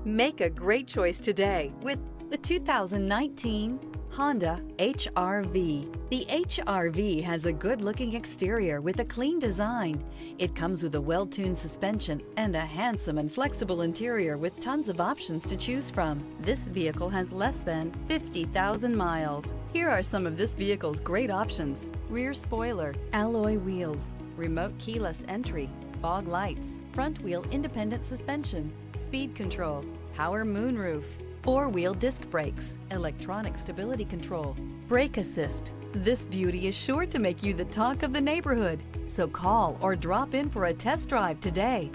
Make a great choice today with the 2019 Honda HR-V. The HR-V has a good-looking exterior with a clean design. It comes with a well-tuned suspension and a handsome and flexible interior with tons of options to choose from. This vehicle has less than 50,000 miles. Here are some of this vehicle's great options: rear spoiler, alloy wheels, remote keyless entry, fog lights, front wheel independent suspension, speed control, power moonroof, four-wheel disc brakes, electronic stability control, brake assist. This beauty is sure to make you the talk of the neighborhood. So call or drop in for a test drive today.